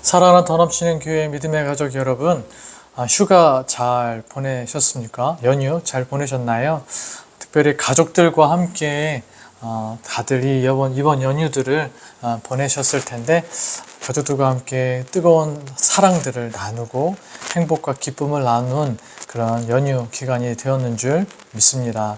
사랑하는 더 넘치는 교회 믿음의 가족 여러분, 휴가 잘 보내셨습니까? 연휴 잘 보내셨나요? 특별히 가족들과 함께 다들 이번 연휴들을 보내셨을 텐데, 가족들과 함께 뜨거운 사랑들을 나누고 행복과 기쁨을 나눈 그런 연휴 기간이 되었는 줄 믿습니다.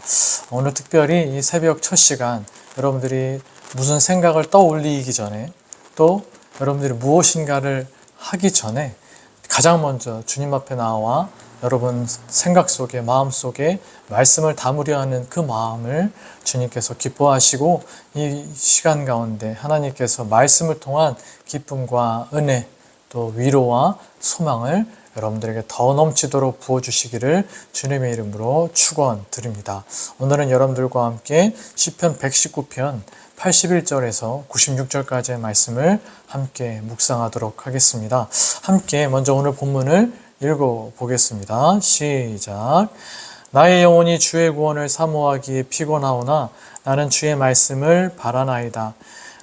오늘 특별히 이 새벽 첫 시간, 여러분들이 무슨 생각을 떠올리기 전에, 또 여러분들이 무엇인가를 하기 전에 가장 먼저 주님 앞에 나와 여러분 생각 속에, 마음 속에 말씀을 담으려 하는 그 마음을 주님께서 기뻐하시고, 이 시간 가운데 하나님께서 말씀을 통한 기쁨과 은혜, 또 위로와 소망을 여러분들에게 더 넘치도록 부어주시기를 주님의 이름으로 축원드립니다. 오늘은 여러분들과 함께 시편 119편 81절에서 96절까지의 말씀을 함께 묵상하도록 하겠습니다. 함께 먼저 오늘 본문을 읽어보겠습니다. 시작. 나의 영혼이 주의 구원을 사모하기에 피곤하오나 나는 주의 말씀을 바라나이다.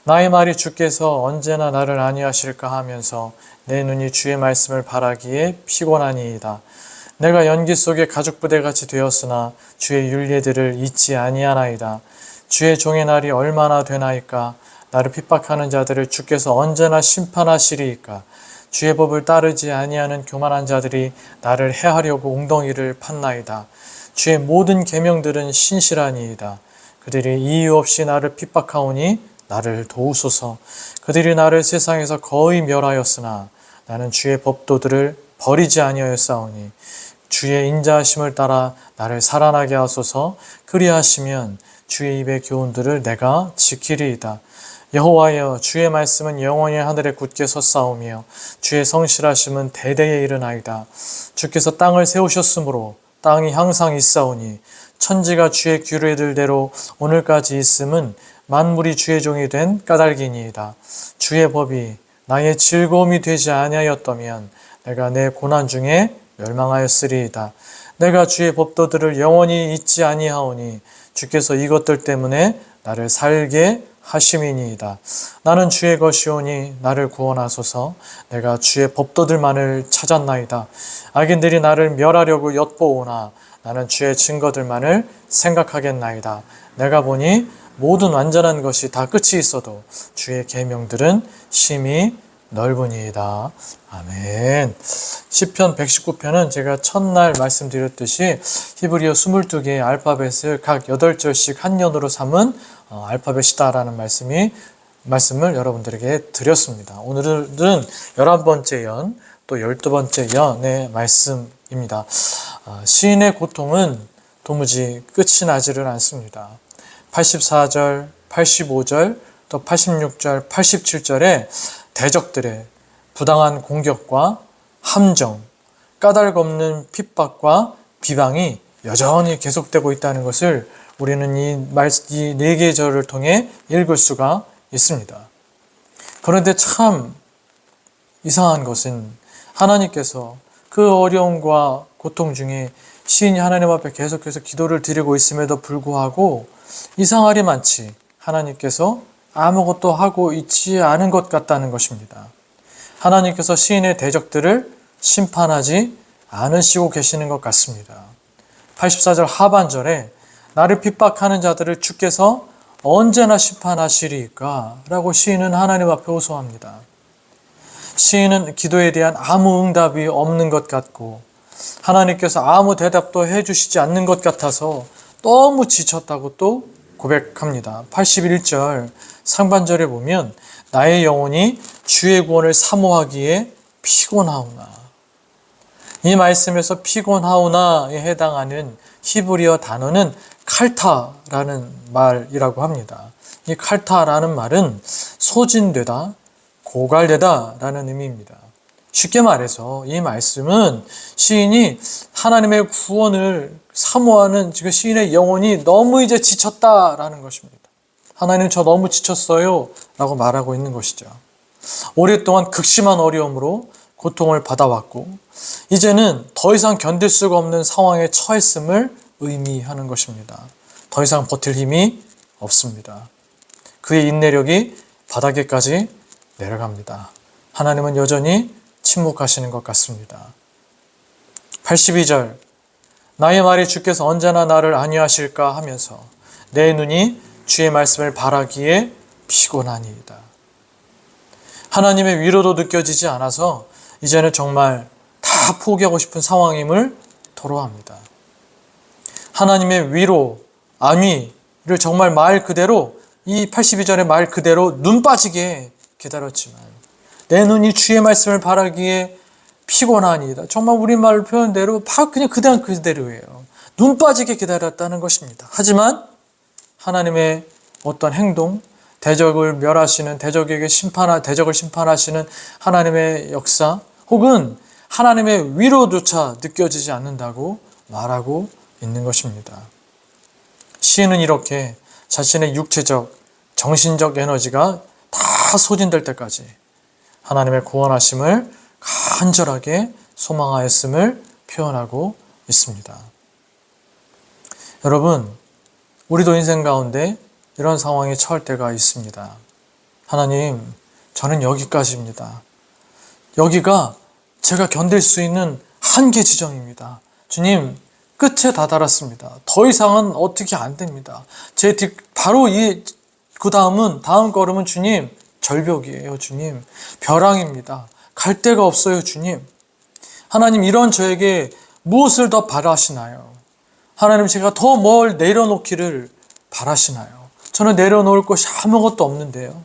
나의 말이 주께서 언제나 나를 안위하실까 하면서 내 눈이 주의 말씀을 바라기에 피곤하니이다. 내가 연기 속에 가죽부대같이 되었으나 주의 율례들을 잊지 아니하나이다. 주의 종의 날이 얼마나 되나이까? 나를 핍박하는 자들을 주께서 언제나 심판하시리이까? 주의 법을 따르지 아니하는 교만한 자들이 나를 해하려고 웅덩이를 팠나이다. 주의 모든 계명들은 신실하니이다. 그들이 이유 없이 나를 핍박하오니 나를 도우소서. 그들이 나를 세상에서 거의 멸하였으나 나는 주의 법도들을 버리지 아니하였사오니 주의 인자하심을 따라 나를 살아나게 하소서. 그리하시면 주의 입의 교훈들을 내가 지키리이다. 여호와여, 주의 말씀은 영원히 하늘에 굳게 섰사오며 주의 성실하심은 대대에 이르나이다. 주께서 땅을 세우셨으므로 땅이 항상 있사오니 천지가 주의 규례들대로 오늘까지 있음은 만물이 주의 종이 된 까닭이니이다. 주의 법이 나의 즐거움이 되지 아니하였다면 내가 내 고난 중에 멸망하였으리이다. 내가 주의 법도들을 영원히 잊지 아니하오니 주께서 이것들 때문에 나를 살게 하심이니이다. 나는 주의 것이오니 나를 구원하소서. 내가 주의 법도들만을 찾았나이다. 악인들이 나를 멸하려고 엿보오나 나는 주의 증거들만을 생각하겠나이다. 내가 보니 모든 완전한 것이 다 끝이 있어도 주의 계명들은 심히 넓으니이다. 아멘. 시편 119편은 제가 첫날 말씀드렸듯이 히브리어 22개의 알파벳을 각 8절씩 한 연으로 삼은 알파벳이다라는 말씀을 여러분들에게 드렸습니다. 오늘은 11번째 연, 또 12번째 연의 말씀입니다. 시인의 고통은 도무지 끝이 나지를 않습니다. 84절, 85절, 또 86절, 87절에 대적들의 부당한 공격과 함정, 까닭없는 핍박과 비방이 여전히 계속되고 있다는 것을 우리는 이 4개의 절을 통해 읽을 수가 있습니다. 그런데 참 이상한 것은 하나님께서 그 어려움과 고통 중에 시인이 하나님 앞에 계속해서 기도를 드리고 있음에도 불구하고 이상하리만치 하나님께서 아무것도 하고 있지 않은 것 같다는 것입니다. 하나님께서 시인의 대적들을 심판하지 않으시고 계시는 것 같습니다. 84절 하반절에 나를 핍박하는 자들을 주께서 언제나 심판하시리까? 라고 시인은 하나님 앞에 호소합니다. 시인은 기도에 대한 아무 응답이 없는 것 같고 하나님께서 아무 대답도 해주시지 않는 것 같아서 너무 지쳤다고 또 고백합니다. 81절 상반절에 보면 나의 영혼이 주의 구원을 사모하기에 피곤하오나, 이 말씀에서 피곤하오나에 해당하는 히브리어 단어는 칼타라는 말이라고 합니다. 이 칼타라는 말은 소진되다, 고갈되다 라는 의미입니다. 쉽게 말해서 이 말씀은 시인이 하나님의 구원을 사모하는 지금 시인의 영혼이 너무 이제 지쳤다라는 것입니다. 하나님, 저 너무 지쳤어요 라고 말하고 있는 것이죠. 오랫동안 극심한 어려움으로 고통을 받아왔고 이제는 더 이상 견딜 수가 없는 상황에 처했음을 의미하는 것입니다. 더 이상 버틸 힘이 없습니다. 그의 인내력이 바닥에까지 내려갑니다. 하나님은 여전히 침묵하시는 것 같습니다. 82절, 나의 말이 주께서 언제나 나를 안위하실까 하면서 내 눈이 주의 말씀을 바라기에 피곤하니이다. 하나님의 위로도 느껴지지 않아서 이제는 정말 다 포기하고 싶은 상황임을 토로합니다. 하나님의 위로, 안위를 정말 말 그대로, 이 82절의 말 그대로 눈 빠지게 기다렸지만 내 눈이 주의 말씀을 바라기에 피곤하니이다. 정말 우리말 표현대로 그냥 그대로 그대로예요. 눈 빠지게 기다렸다는 것입니다. 하지만 하나님의 어떤 행동, 대적을 멸하시는, 대적을 심판하시는 하나님의 역사, 혹은 하나님의 위로조차 느껴지지 않는다고 말하고 있는 것입니다. 시인은 이렇게 자신의 육체적, 정신적 에너지가 다 소진될 때까지 하나님의 구원하심을 간절하게 소망하였음을 표현하고 있습니다. 여러분, 우리도 인생 가운데 이런 상황에 처할 때가 있습니다. 하나님, 저는 여기까지입니다. 여기가 제가 견딜 수 있는 한계 지점입니다. 주님, 끝에 다다랐습니다. 더 이상은 어떻게 안 됩니다. 바로 그 다음 걸음은 주님, 절벽이에요, 주님. 벼랑입니다. 갈 데가 없어요, 주님. 하나님, 이런 저에게 무엇을 더 바라시나요? 하나님, 제가 더 뭘 내려놓기를 바라시나요? 저는 내려놓을 것이 아무것도 없는데요.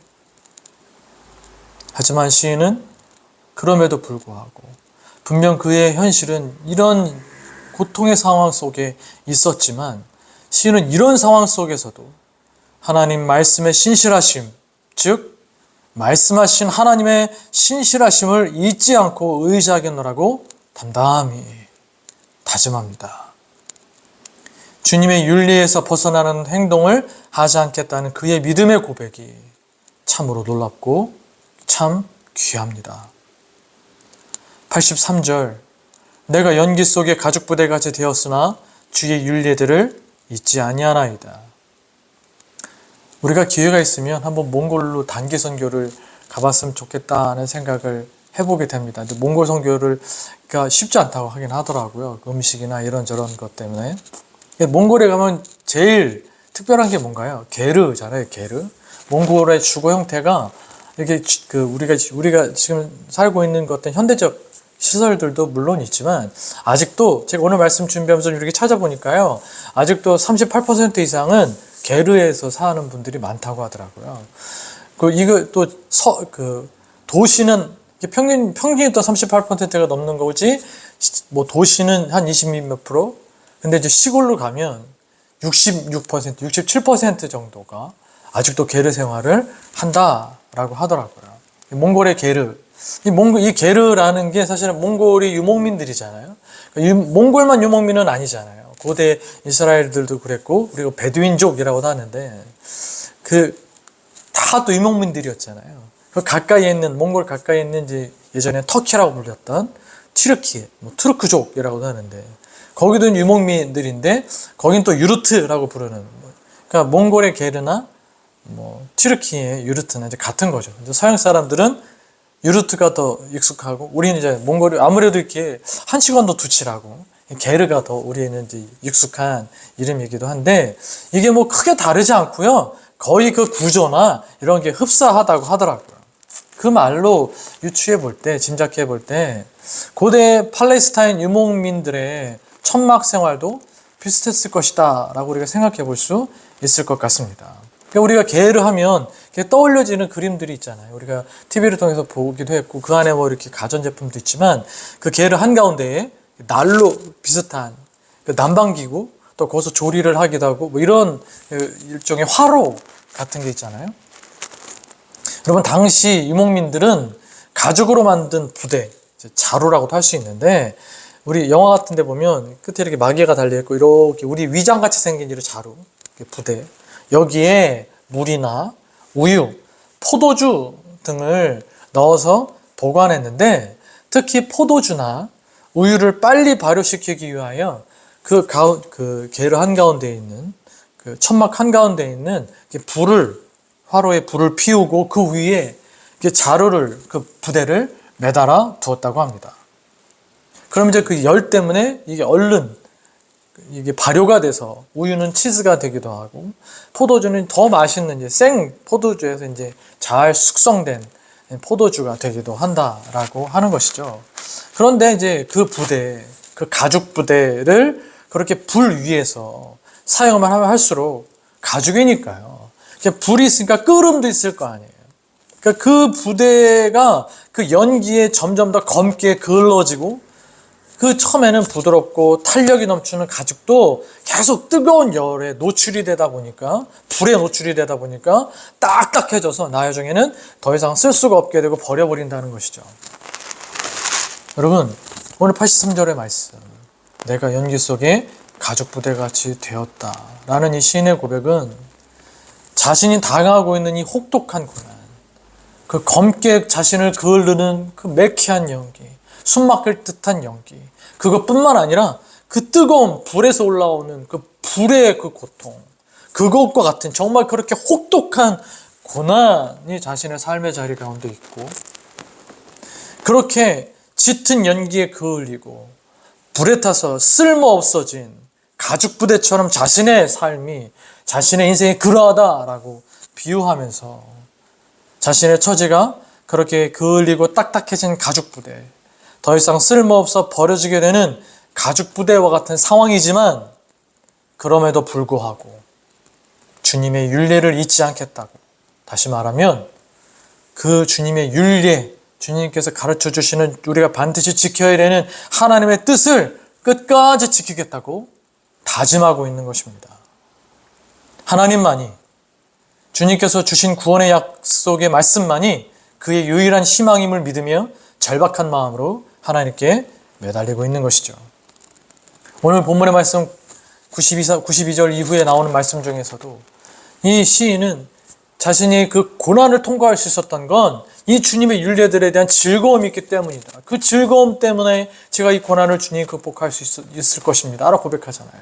하지만 시인은 그럼에도 불구하고 분명 그의 현실은 이런 고통의 상황 속에 있었지만 시인은 이런 상황 속에서도 하나님 말씀의 신실하심, 즉 말씀하신 하나님의 신실하심을 잊지 않고 의지하겠노라고 담담히 다짐합니다. 주님의 윤리에서 벗어나는 행동을 하지 않겠다는 그의 믿음의 고백이 참으로 놀랍고 참 귀합니다. 83절, 내가 연기 속에 가죽 부대같이 되었으나 주의 윤례들을 잊지 아니하나이다. 우리가 기회가 있으면 한번 몽골로 단기 선교를 가봤으면 좋겠다는 생각을 해보게 됩니다. 근데 몽골 선교가 쉽지 않다고 하긴 하더라고요. 음식이나 이런저런 것 때문에. 몽골에 가면 제일 특별한 게 뭔가요? 게르잖아요, 게르. 몽골의 주거 형태가 이렇게 우리가 지금 살고 있는 것들 현대적 시설들도 물론 있지만 아직도 제가 오늘 말씀 준비하면서 이렇게 찾아보니까요, 아직도 38% 이상은 게르에서 사는 분들이 많다고 하더라고요. 도시는 평균이 또 38%가 넘는 거지, 뭐 도시는 한 20 몇 프로. 근데 이제 시골로 가면 66%, 67% 정도가 아직도 게르 생활을 한다라고 하더라고요. 몽골의 게르. 이 게르라는 게 사실은 몽골이 유목민들이잖아요. 몽골만 유목민은 아니잖아요. 고대 이스라엘들도 그랬고, 그리고 베두인족이라고도 하는데, 다 또 유목민들이었잖아요. 몽골 가까이에 있는 이제 예전에 터키라고 불렸던 튀르키, 투르크족이라고도 하는데, 거기도 유목민들인데, 거긴 또 유르트라고 부르는, 그러니까 몽골의 게르나, 튀르키의 유르트는 이제 같은 거죠. 서양 사람들은 유르트가 더 익숙하고, 우리는 이제 몽골이 아무래도 이렇게 한 시간도 두치라고, 게르가 더 우리는 이제 익숙한 이름이기도 한데, 이게 뭐 크게 다르지 않고요. 거의 그 구조나 이런 게 흡사하다고 하더라고요. 그 말로 유추해 볼 때, 짐작해 볼 때, 고대 팔레스타인 유목민들의 천막 생활도 비슷했을 것이다 라고 우리가 생각해 볼 수 있을 것 같습니다. 우리가 게르 하면 떠올려지는 그림들이 있잖아요. 우리가 TV를 통해서 보기도 했고, 그 안에 뭐 이렇게 가전제품도 있지만, 그 게르 한가운데에 난로 비슷한 난방기구, 또 거기서 조리를 하기도 하고, 뭐 이런 일종의 화로 같은 게 있잖아요. 여러분, 당시 유목민들은 가죽으로 만든 부대, 자루라고도 할 수 있는데, 우리 영화 같은 데 보면 끝에 이렇게 마개가 달려있고, 이렇게 우리 위장같이 생긴 이런 자루, 부대. 여기에 물이나 우유, 포도주 등을 넣어서 보관했는데, 특히 포도주나 우유를 빨리 발효시키기 위하여 그 게르 한가운데에 있는, 그 천막 한가운데에 있는 화로에 불을 피우고 그 위에 자루를, 그 부대를 매달아 두었다고 합니다. 그럼 이제 그 열 때문에 이게 얼른 이게 발효가 돼서 우유는 치즈가 되기도 하고 포도주는 더 맛있는 이제 생 포도주에서 이제 잘 숙성된 포도주가 되기도 한다라고 하는 것이죠. 그런데 이제 그 부대, 그 가죽 부대를 그렇게 불 위에서 사용을 하면 할수록 가죽이니까요. 불이 있으니까 끓음도 있을 거 아니에요. 그러니까 그 부대가 그 연기에 점점 더 검게 그을러지고 그 처음에는 부드럽고 탄력이 넘치는 가죽도 계속 뜨거운 열에 노출이 되다 보니까 불에 노출이 되다 보니까 딱딱해져서 나중에는 더 이상 쓸 수가 없게 되고 버려버린다는 것이죠. 여러분 오늘 83절의 말씀 내가 연기 속에 가죽 부대같이 되었다라는 이 시인의 고백은 자신이 당하고 있는 이 혹독한 고난, 그 검게 자신을 그을르는 그 매캐한 연기, 숨막힐 듯한 연기, 그것뿐만 아니라 그 뜨거운 불에서 올라오는 그 불의 그 고통, 그것과 같은 정말 그렇게 혹독한 고난이 자신의 삶의 자리 가운데 있고 그렇게 짙은 연기에 그을리고 불에 타서 쓸모없어진 가죽 부대처럼 자신의 삶이 자신의 인생이 그러하다라고 비유하면서 자신의 처지가 그렇게 그을리고 딱딱해진 가죽 부대, 더 이상 쓸모없어 버려지게 되는 가죽 부대와 같은 상황이지만 그럼에도 불구하고 주님의 율례를 잊지 않겠다고, 다시 말하면 그 주님의 율례, 주님께서 가르쳐 주시는 우리가 반드시 지켜야 되는 하나님의 뜻을 끝까지 지키겠다고 다짐하고 있는 것입니다. 하나님만이, 주님께서 주신 구원의 약속의 말씀만이 그의 유일한 희망임을 믿으며 절박한 마음으로 하나님께 매달리고 있는 것이죠. 오늘 본문의 말씀 92절 이후에 나오는 말씀 중에서도 이 시인은 자신이 그 고난을 통과할 수 있었던 건 이 주님의 율례들에 대한 즐거움이 있기 때문이다. 그 즐거움 때문에 제가 이 고난을 주님이 극복할 수 있을 것입니다 라고 고백하잖아요.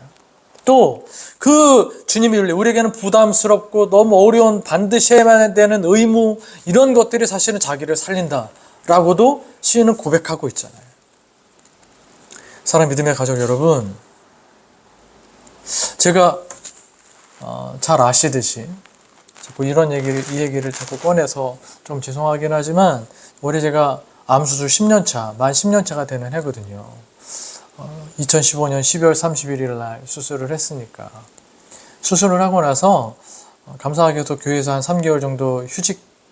또 그 주님의 율례, 우리에게는 부담스럽고 너무 어려운 반드시 해야 되는 의무, 이런 것들이 사실은 자기를 살린다라고도 시인은 고백하고 있잖아요. 사랑 믿음의 가족 여러분, 제가 잘 아시듯이 자꾸 이 얘기를 자꾸 꺼내서 좀 죄송하긴 하지만 올해 제가 암수술 10년차, 만 10년차가 되는 해거든요. 2015년 12월 31일 날 수술을 했으니까. 수술을 하고 나서 감사하게도 교회에서 한 3개월 정도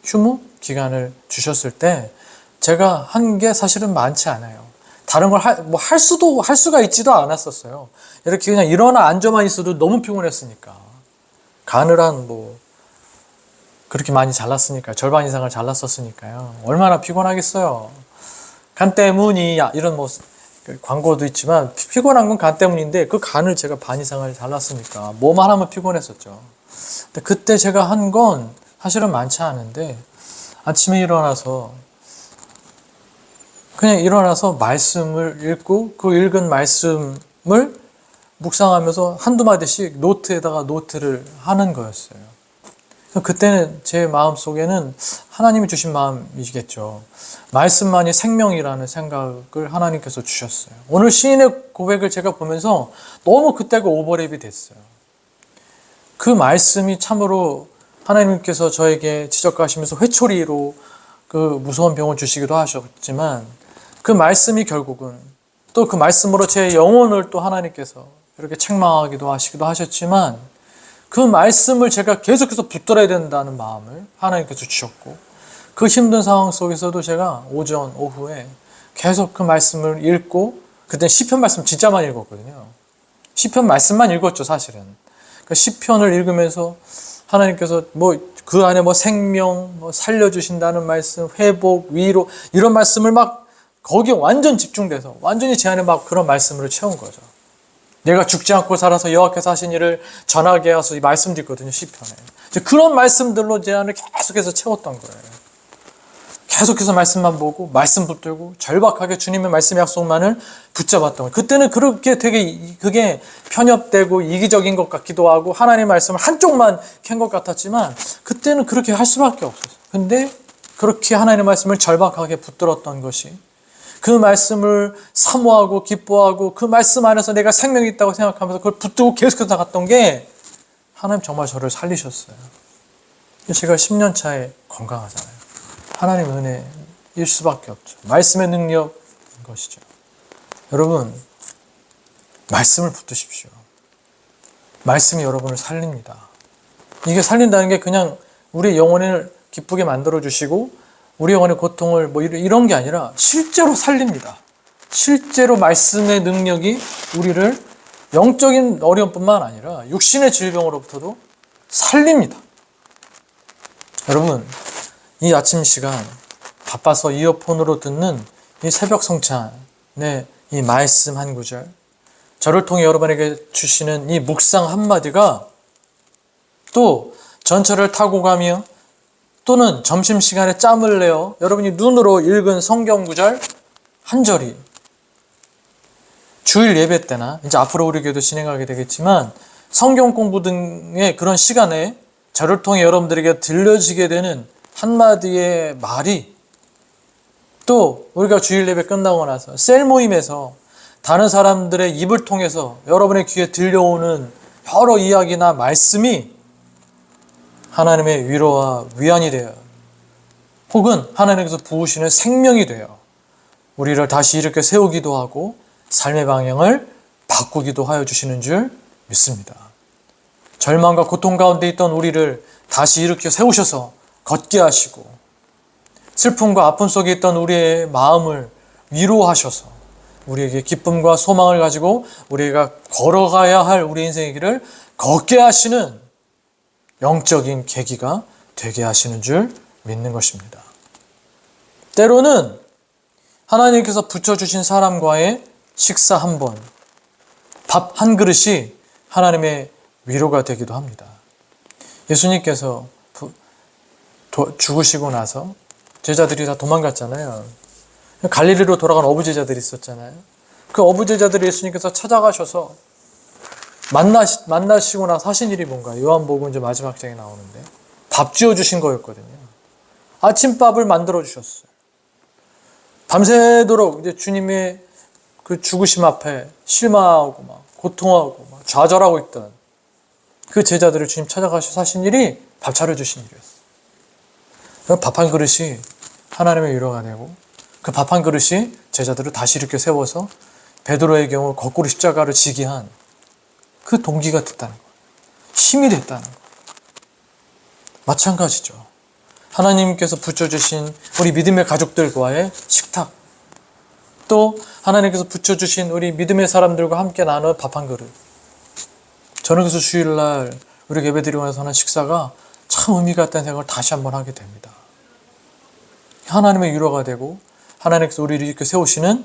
휴무 기간을 주셨을 때 제가 한 게 사실은 많지 않아요. 다른 걸 할 수가 있지도 않았었어요. 이렇게 그냥 일어나 앉아만 있어도 너무 피곤했으니까. 간을 그렇게 많이 잘랐으니까, 절반 이상을 잘랐었으니까요. 얼마나 피곤하겠어요. 간 때문이, 이런 광고도 있지만, 피곤한 건 간 때문인데, 그 간을 제가 반 이상을 잘랐으니까, 뭐만 하면 피곤했었죠. 근데 그때 제가 한 건 사실은 많지 않은데, 아침에 그냥 일어나서 말씀을 읽고, 그 읽은 말씀을 묵상하면서 한두 마디씩 노트를 하는 거였어요. 그때는 제 마음속에는 하나님이 주신 마음이겠죠. 말씀만이 생명이라는 생각을 하나님께서 주셨어요. 오늘 시인의 고백을 제가 보면서 너무 그때가 오버랩이 됐어요. 그 말씀이 참으로 하나님께서 저에게 지적하시면서 회초리로 그 무서운 병을 주시기도 하셨지만 그 말씀이 결국은 또 그 말씀으로 제 영혼을 또 하나님께서 이렇게 책망하기도 하셨지만 그 말씀을 제가 계속해서 붙들어야 된다는 마음을 하나님께서 주셨고 그 힘든 상황 속에서도 제가 오전, 오후에 계속 그 말씀을 읽고 그때 시편 말씀 진짜 많이 읽었거든요. 시편 말씀만 읽었죠, 사실은. 그 시편을 읽으면서 하나님께서 그 안에 생명, 살려주신다는 말씀, 회복, 위로 이런 말씀을 거기에 완전 집중돼서 완전히 제 안에 그런 말씀으로 채운 거죠. 내가 죽지 않고 살아서 여호와께서 하신 일을 전하게 하소서, 이 말씀도 있거든요, 시편에. 그런 말씀들로 제 안을 계속해서 채웠던 거예요. 계속해서 말씀만 보고 말씀 붙들고 절박하게 주님의 말씀 약속만을 붙잡았던 거예요. 그때는 그렇게 그게 편협되고 이기적인 것 같기도 하고 하나님의 말씀을 한쪽만 캔 것 같았지만 그때는 그렇게 할 수밖에 없었어요. 근데 그렇게 하나님의 말씀을 절박하게 붙들었던 것이, 그 말씀을 사모하고 기뻐하고 그 말씀 안에서 내가 생명이 있다고 생각하면서 그걸 붙들고 계속해서 나갔던 게 하나님 정말 저를 살리셨어요. 제가 10년 차에 건강하잖아요. 하나님 은혜일 수밖에 없죠. 말씀의 능력인 것이죠. 여러분, 말씀을 붙드십시오. 말씀이 여러분을 살립니다. 이게 살린다는 게 그냥 우리 영혼을 기쁘게 만들어주시고 우리 영혼의 고통을 이런 게 아니라 실제로 살립니다. 실제로 말씀의 능력이 우리를 영적인 어려움뿐만 아니라 육신의 질병으로부터도 살립니다. 여러분, 이 아침 시간 바빠서 이어폰으로 듣는 이 새벽 성찬의 이 말씀 한 구절, 저를 통해 여러분에게 주시는 이 묵상 한마디가 또 전철을 타고 가며 또는 점심시간에 짬을 내어 여러분이 눈으로 읽은 성경 구절 한 절이 주일 예배 때나 이제 앞으로 우리 교회도 진행하게 되겠지만 성경 공부 등의 그런 시간에 저를 통해 여러분들에게 들려지게 되는 한마디의 말이 또 우리가 주일 예배 끝나고 나서 셀 모임에서 다른 사람들의 입을 통해서 여러분의 귀에 들려오는 여러 이야기나 말씀이 하나님의 위로와 위안이 되어 혹은 하나님께서 부으시는 생명이 되어 우리를 다시 이렇게 세우기도 하고 삶의 방향을 바꾸기도 하여 주시는 줄 믿습니다. 절망과 고통 가운데 있던 우리를 다시 일으켜 세우셔서 걷게 하시고 슬픔과 아픔 속에 있던 우리의 마음을 위로하셔서 우리에게 기쁨과 소망을 가지고 우리가 걸어가야 할 우리 인생의 길을 걷게 하시는 영적인 계기가 되게 하시는 줄 믿는 것입니다. 때로는 하나님께서 붙여주신 사람과의 식사 한 번, 밥 한 그릇이 하나님의 위로가 되기도 합니다. 예수님께서 죽으시고 나서 제자들이 다 도망갔잖아요. 갈릴리로 돌아간 어부 제자들이 있었잖아요. 그 어부 제자들이 예수님께서 찾아가셔서 만나시고 나서 하신 일이 뭔가? 요한복음 이제 마지막 장에 나오는데 밥 지어주신 거였거든요. 아침밥을 만들어 주셨어요. 밤새도록 이제 주님의 그 죽으심 앞에 실망하고 막 고통하고 막 좌절하고 있던 그 제자들을 주님 찾아가셔서 하신 일이 밥 차려주신 일이었어요. 밥 한 그릇이 하나님의 위로가 되고 그 밥 한 그릇이 제자들을 다시 이렇게 세워서 베드로의 경우 거꾸로 십자가를 지게 한 그 동기가 됐다는 거예요. 힘이 됐다는 거예요. 마찬가지죠. 하나님께서 붙여주신 우리 믿음의 가족들과의 식탁, 또 하나님께서 붙여주신 우리 믿음의 사람들과 함께 나눈 밥 한 그릇. 저는 그래서 주일날 우리 예배드리고 나서 하는 식사가 참 의미가 있다는 생각을 다시 한번 하게 됩니다. 하나님의 위로가 되고 하나님께서 우리를 이렇게 세우시는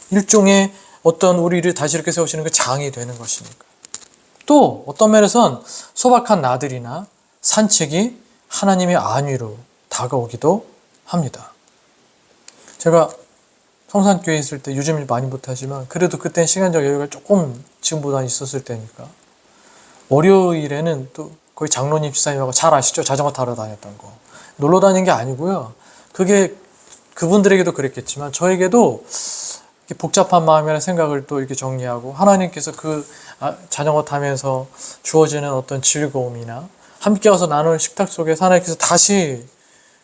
일종의 어떤 우리를 다시 이렇게 세우시는 그 장이 되는 것이니까. 또 어떤 면에선 소박한 나들이나 산책이 하나님의 안위로 다가오기도 합니다. 제가 성산교회에 있을 때 요즘 일 많이 못하지만 그래도 그때는 시간적 여유가 조금 지금보다 있었을 때니까 월요일에는 또 거의 장로님 집사님하고 잘 아시죠? 자전거 타러 다녔던 거. 놀러 다닌 게 아니고요. 그게 그분들에게도 그랬겠지만 저에게도 복잡한 마음이나 생각을 또 이렇게 정리하고 하나님께서 그 자전거 타면서 주어지는 어떤 즐거움이나 함께 와서 나누는 식탁 속에서 하나님께서 다시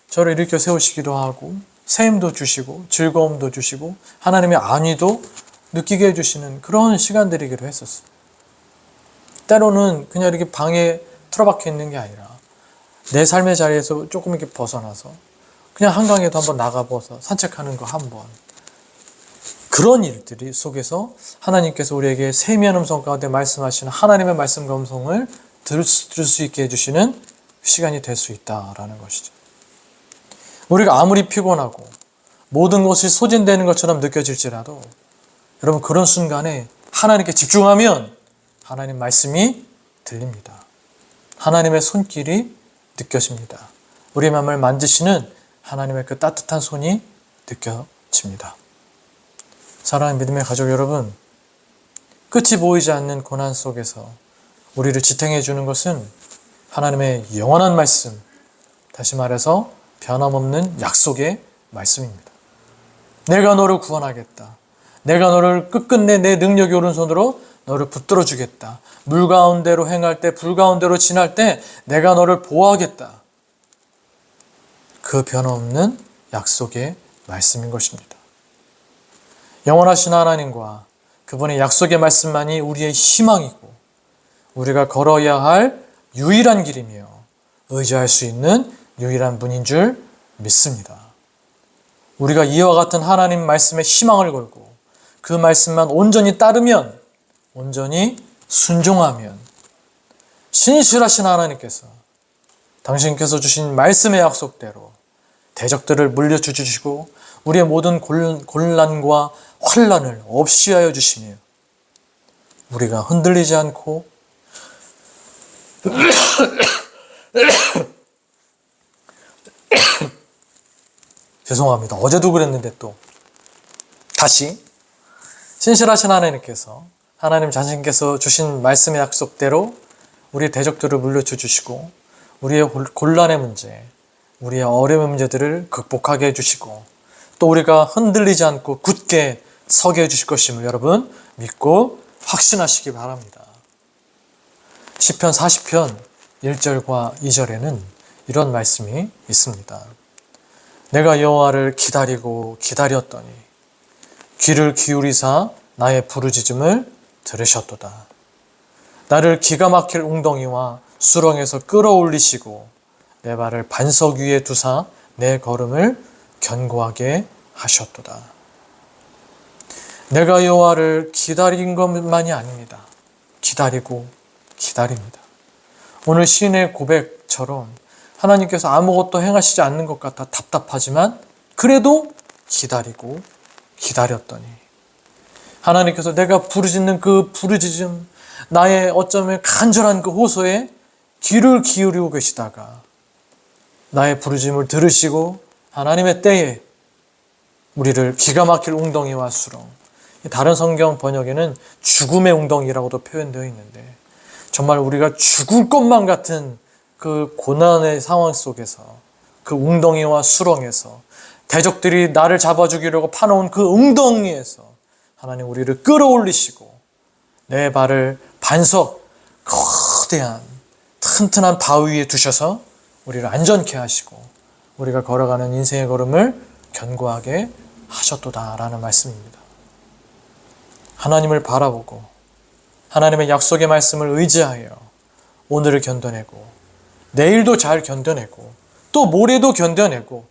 저를 일으켜 세우시기도 하고 새 힘도 주시고 즐거움도 주시고 하나님의 안위도 느끼게 해주시는 그런 시간들이기도 했었어요. 때로는 그냥 이렇게 방에 틀어박혀 있는 게 아니라 내 삶의 자리에서 조금 이렇게 벗어나서 그냥 한강에도 한번 나가보아서 산책하는 거 한번, 그런 일들이 속에서 하나님께서 우리에게 세미한 음성 가운데 말씀하시는 하나님의 말씀과 음성을 들을 수 있게 해주시는 시간이 될 수 있다라는 것이죠. 우리가 아무리 피곤하고 모든 것이 소진되는 것처럼 느껴질지라도 여러분 그런 순간에 하나님께 집중하면 하나님 말씀이 들립니다. 하나님의 손길이 느껴집니다. 우리의 마음을 만지시는 하나님의 그 따뜻한 손이 느껴집니다. 사랑하는 믿음의 가족 여러분, 끝이 보이지 않는 고난 속에서 우리를 지탱해 주는 것은 하나님의 영원한 말씀, 다시 말해서 변함없는 약속의 말씀입니다. 내가 너를 구원하겠다. 내가 너를 끝끝내 내 능력의 오른손으로 너를 붙들어 주겠다. 물 가운데로 행할 때, 불 가운데로 지날 때 내가 너를 보호하겠다. 그 변함없는 약속의 말씀인 것입니다. 영원하신 하나님과 그분의 약속의 말씀만이 우리의 희망이고 우리가 걸어야 할 유일한 길이며 의지할 수 있는 유일한 분인 줄 믿습니다. 우리가 이와 같은 하나님 말씀에 희망을 걸고 그 말씀만 온전히 따르면, 온전히 순종하면 신실하신 하나님께서 당신께서 주신 말씀의 약속대로 대적들을 물려주시고 우리의 모든 곤란과 환난을 없이 하여 주시며 우리가 흔들리지 않고 죄송합니다. 어제도 그랬는데 또 다시 신실하신 하나님께서 하나님 자신께서 주신 말씀의 약속대로 우리의 대적들을 물려주시고 우리의 곤란의 문제, 우리의 어려움의 문제들을 극복하게 해주시고 또 우리가 흔들리지 않고 굳게 서게 해주실 것임을 여러분 믿고 확신하시기 바랍니다. 시편 40편 1절과 2절에는 이런 말씀이 있습니다. 내가 여호와를 기다리고 기다렸더니 귀를 기울이사 나의 부르짖음을 들으셨도다. 나를 기가 막힐 웅덩이와 수렁에서 끌어올리시고 내 발을 반석 위에 두사 내 걸음을 견고하게 하셨도다. 내가 여호와를 기다린 것만이 아닙니다. 기다리고 기다립니다. 오늘 시인의 고백처럼 하나님께서 아무것도 행하시지 않는 것 같아 답답하지만 그래도 기다리고 기다렸더니 하나님께서 내가 부르짖는 그 부르짖음, 나의 어쩌면 간절한 그 호소에 귀를 기울이고 계시다가 나의 부르짖음을 들으시고 하나님의 때에 우리를 기가 막힐 웅덩이와 수렁, 다른 성경 번역에는 죽음의 웅덩이라고도 표현되어 있는데 정말 우리가 죽을 것만 같은 그 고난의 상황 속에서 그 웅덩이와 수렁에서 대적들이 나를 잡아 죽이려고 파놓은 그 웅덩이에서 하나님 우리를 끌어올리시고 내 발을 반석, 거대한 튼튼한 바위 위에 두셔서 우리를 안전케 하시고 우리가 걸어가는 인생의 걸음을 견고하게 하셨도다라는 말씀입니다. 하나님을 바라보고 하나님의 약속의 말씀을 의지하여 오늘을 견뎌내고 내일도 잘 견뎌내고 또 모레도 견뎌내고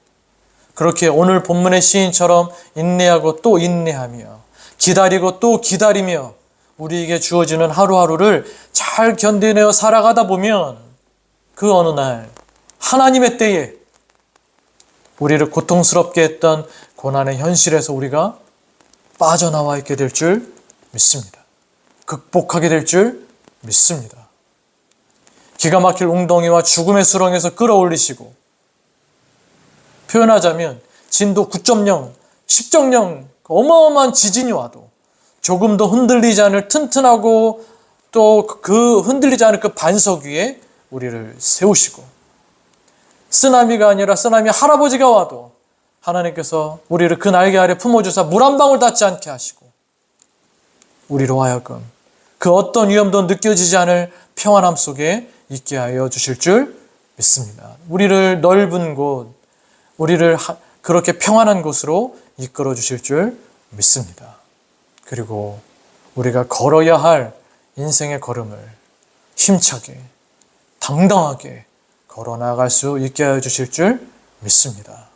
그렇게 오늘 본문의 시인처럼 인내하고 또 인내하며 기다리고 또 기다리며 우리에게 주어지는 하루하루를 잘 견뎌내어 살아가다 보면 그 어느 날 하나님의 때에 우리를 고통스럽게 했던 고난의 현실에서 우리가 빠져나와 있게 될 줄 믿습니다. 극복하게 될 줄 믿습니다. 기가 막힐 웅덩이와 죽음의 수렁에서 끌어올리시고 표현하자면 진도 9.0, 10.0 어마어마한 지진이 와도 조금도 흔들리지 않을 튼튼하고 또 그 흔들리지 않을 그 반석 위에 우리를 세우시고 쓰나미가 아니라 쓰나미 할아버지가 와도 하나님께서 우리를 그 날개 아래 품어주사 물 한 방울 닿지 않게 하시고 우리로 하여금 그 어떤 위험도 느껴지지 않을 평안함 속에 있게 하여 주실 줄 믿습니다. 우리를 넓은 곳, 우리를 그렇게 평안한 곳으로 이끌어 주실 줄 믿습니다. 그리고 우리가 걸어야 할 인생의 걸음을 힘차게, 당당하게 걸어 나갈 수 있게 하여 주실 줄 믿습니다.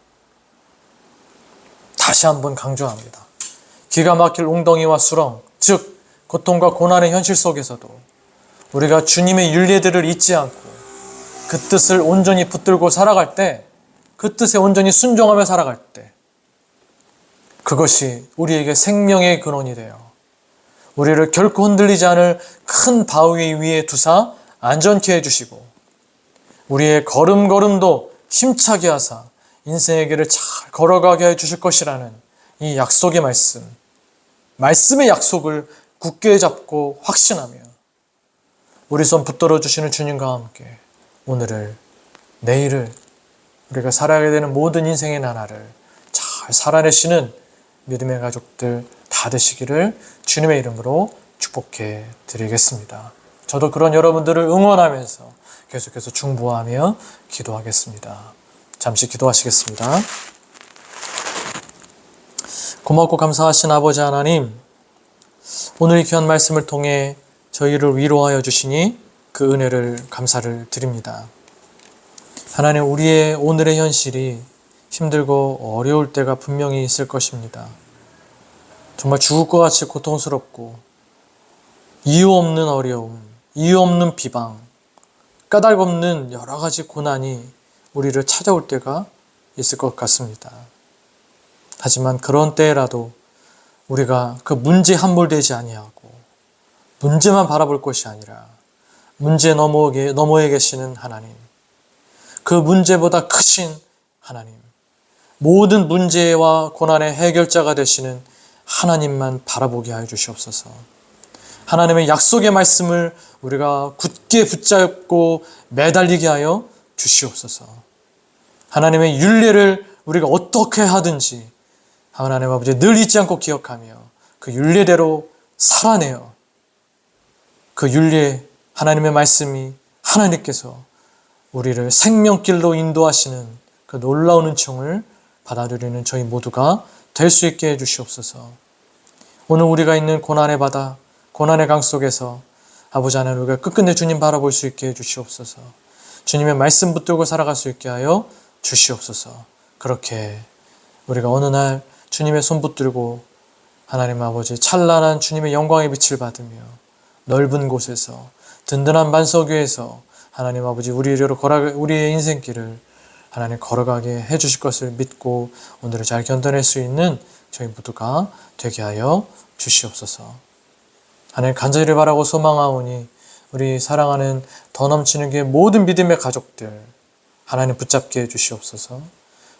다시 한번 강조합니다. 기가 막힐 웅덩이와 수렁, 즉 고통과 고난의 현실 속에서도 우리가 주님의 윤례들을 잊지 않고 그 뜻을 온전히 붙들고 살아갈 때, 그 뜻에 온전히 순종하며 살아갈 때 그것이 우리에게 생명의 근원이 되어 우리를 결코 흔들리지 않을 큰 바위 위에 두사 안전케 해주시고 우리의 걸음걸음도 힘차게 하사 인생의 길을 잘 걸어가게 해주실 것이라는 이 약속의 말씀, 말씀의 약속을 굳게 잡고 확신하며 우리 손 붙들어 주시는 주님과 함께 오늘을, 내일을 우리가 살아가게 되는 모든 인생의 나날을 잘 살아내시는 믿음의 가족들 다 되시기를 주님의 이름으로 축복해 드리겠습니다. 저도 그런 여러분들을 응원하면서 계속해서 중보하며 기도하겠습니다. 잠시 기도하시겠습니다. 고맙고 감사하신 아버지 하나님, 오늘 이 귀한 말씀을 통해 저희를 위로하여 주시니 그 은혜를 감사를 드립니다. 하나님, 우리의 오늘의 현실이 힘들고 어려울 때가 분명히 있을 것입니다. 정말 죽을 것 같이 고통스럽고 이유 없는 어려움, 이유 없는 비방, 까닭 없는 여러 가지 고난이 우리를 찾아올 때가 있을 것 같습니다. 하지만 그런 때라도 우리가 그 문제에 함몰되지 아니하고 문제만 바라볼 것이 아니라 문제 너머에 계시는 하나님, 그 문제보다 크신 하나님, 모든 문제와 고난의 해결자가 되시는 하나님만 바라보게 하여 주시옵소서. 하나님의 약속의 말씀을 우리가 굳게 붙잡고 매달리게 하여 주시옵소서. 하나님의 율례를 우리가 어떻게 하든지 하나님 아버지 늘 잊지 않고 기억하며 그 율례대로 살아내어 그 율례 하나님의 말씀이 하나님께서 우리를 생명길로 인도하시는 그 놀라운 은총을 받아들이는 저희 모두가 될 수 있게 해주시옵소서. 오늘 우리가 있는 고난의 바다, 고난의 강 속에서 아버지 하나님, 우리가 끝끝내 주님 바라볼 수 있게 해주시옵소서. 주님의 말씀 붙들고 살아갈 수 있게 하여 주시옵소서. 그렇게 우리가 어느 날 주님의 손 붙들고 하나님 아버지 찬란한 주님의 영광의 빛을 받으며 넓은 곳에서 든든한 반석 위에서 하나님 아버지 우리의 인생길을 하나님 걸어가게 해주실 것을 믿고 오늘을 잘 견뎌낼 수 있는 저희 모두가 되게 하여 주시옵소서. 하나님 간절히 바라고 소망하오니 우리 사랑하는 더 넘치는 게 모든 믿음의 가족들 하나님 붙잡게 해주시옵소서.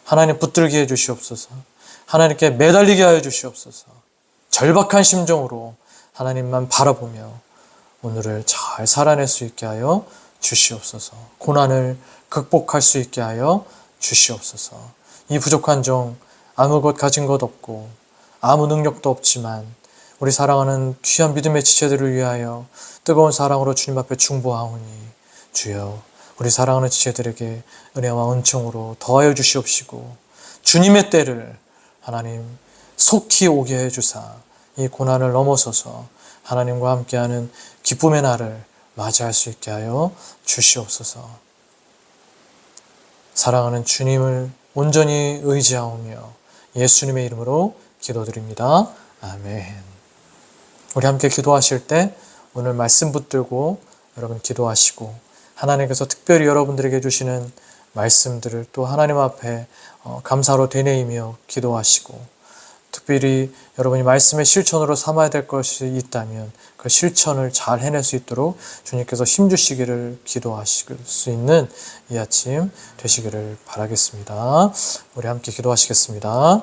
하나님 붙들게 해주시옵소서. 하나님께 매달리게 하여 주시옵소서. 절박한 심정으로 하나님만 바라보며 오늘을 잘 살아낼 수 있게 하여 주시옵소서. 고난을 극복할 수 있게 하여 주시옵소서. 이 부족한 종 아무것 가진 것 없고 아무 능력도 없지만 우리 사랑하는 귀한 믿음의 지체들을 위하여 뜨거운 사랑으로 주님 앞에 중보하오니 주여 우리 사랑하는 지체들에게 은혜와 은총으로 더하여 주시옵시고 주님의 때를 하나님 속히 오게 해주사 이 고난을 넘어서서 하나님과 함께하는 기쁨의 날을 맞이할 수 있게 하여 주시옵소서. 사랑하는 주님을 온전히 의지하오며 예수님의 이름으로 기도드립니다. 아멘. 우리 함께 기도하실 때 오늘 말씀 붙들고 여러분 기도하시고 하나님께서 특별히 여러분들에게 주시는 말씀들을 또 하나님 앞에 감사로 되뇌이며 기도하시고 특별히 여러분이 말씀의 실천으로 삼아야 될 것이 있다면 그 실천을 잘 해낼 수 있도록 주님께서 힘주시기를 기도하실 수 있는 이 아침 되시기를 바라겠습니다. 우리 함께 기도하시겠습니다.